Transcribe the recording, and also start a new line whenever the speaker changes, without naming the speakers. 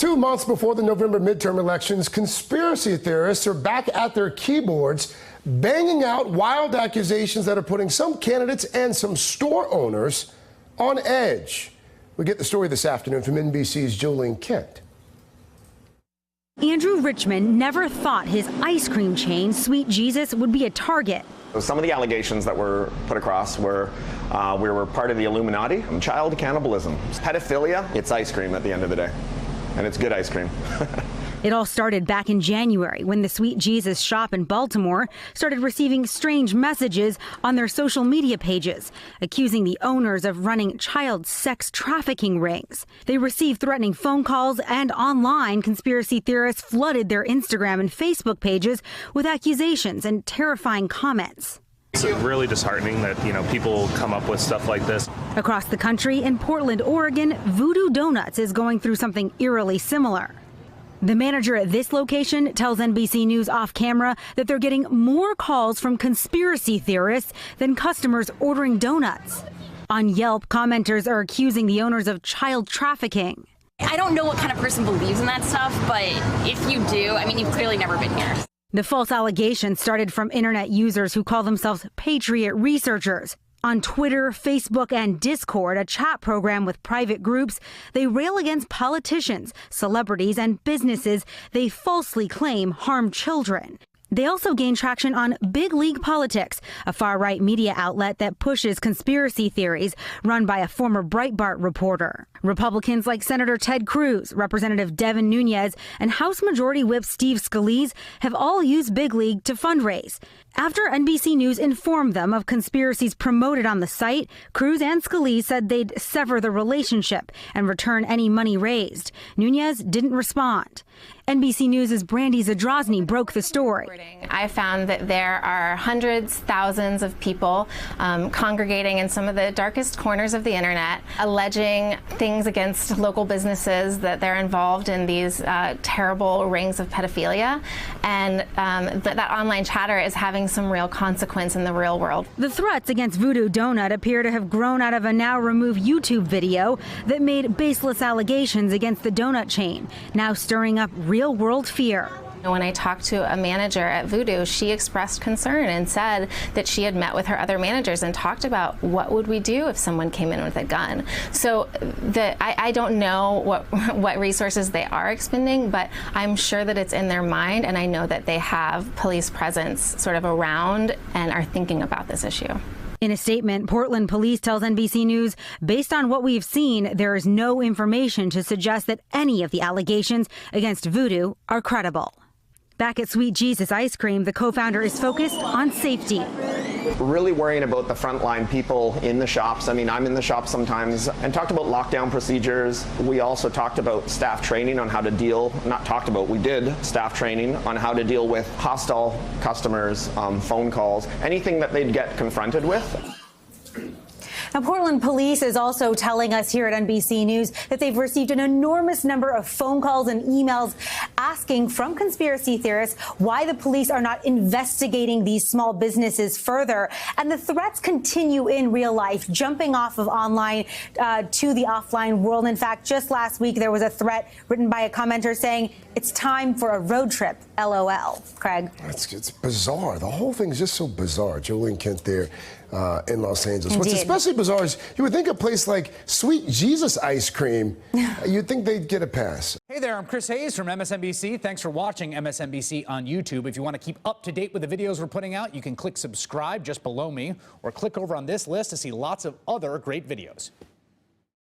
2 months before the November midterm elections, conspiracy theorists are back at their keyboards, banging out wild accusations that are putting some candidates and some store owners on edge. We get the story this afternoon from NBC's Julian Kent.
Andrew Richmond never thought his ice cream chain, Sweet Jesus, would be a target.
Some of the allegations that were put across were we were part of the Illuminati, child cannibalism, pedophilia. It's ice cream at the end of the day, and it's good ice cream.
It all started back in January when the Sweet Jesus shop in Baltimore started receiving strange messages on their social media pages, accusing the owners of running child sex trafficking rings. They received threatening phone calls, and online conspiracy theorists flooded their Instagram and Facebook pages with accusations and terrifying comments.
It's really disheartening that, people come up with stuff like this.
Across the country, in Portland, Oregon, Voodoo Donuts is going through something eerily similar. The manager at this location tells NBC News off camera that they're getting more calls from conspiracy theorists than customers ordering donuts. On Yelp, commenters are accusing the owners of child trafficking.
I don't know what kind of person believes in that stuff, but if you do, you've clearly never been here.
The false allegations started from internet users who call themselves Patriot researchers. On Twitter, Facebook, and Discord, a chat program with private groups, they rail against politicians, celebrities, and businesses they falsely claim harm children. They also gain traction on Big League Politics, a far-right media outlet that pushes conspiracy theories run by a former Breitbart reporter. Republicans like Senator Ted Cruz, Representative Devin Nunes, and House Majority Whip Steve Scalise have all used Big League to fundraise. After NBC News informed them of conspiracies promoted on the site, Cruz and Scalise said they'd sever the relationship and return any money raised. Nunes didn't respond. NBC News' Brandy Zadrozny broke the story.
I found that there are hundreds, thousands of people congregating in some of the darkest corners of the internet, alleging things against local businesses, that they're involved in these terrible rings of pedophilia, and that online chatter is having some real consequence in the real world.
The threats against Voodoo Donut appear to have grown out of a now-removed YouTube video that made baseless allegations against the donut chain, now stirring up real-world fear.
When I talked to a manager at Voodoo, she expressed concern and said that she had met with her other managers and talked about what would we do if someone came in with a gun. So I don't know what resources they are expending, but I'm sure that it's in their mind, and I know that they have police presence sort of around and are thinking about this issue.
In a statement, Portland police tells NBC News, based on what we've seen, there is no information to suggest that any of the allegations against Voodoo are credible. Back at Sweet Jesus Ice Cream, the co-founder is focused on safety.
We're really worrying about the frontline people in the shops. I'm in the shop sometimes, and talked about lockdown procedures. We also talked about staff training on how to deal, we did staff training on how to deal with hostile customers, phone calls, anything that they'd get confronted with.
Now, Portland police is also telling us here at NBC News that they've received an enormous number of phone calls and emails asking from conspiracy theorists why the police are not investigating these small businesses further. And the threats continue in real life, jumping off of online to the offline world. In fact, just last week, there was a threat written by a commenter saying, "It's time for a road trip, LOL." Craig.
It's bizarre. The whole thing is just so bizarre. Julian Kent there in Los Angeles.
Indeed.
What's especially bizarre is you would think a place like Sweet Jesus Ice Cream, you'd think they'd get a pass.
Hey there, I'm Chris Hayes from MSNBC. Thanks for watching MSNBC on YouTube. If you want to keep up to date with the videos we're putting out, you can click subscribe just below me, or click over on this list to see lots of other great videos.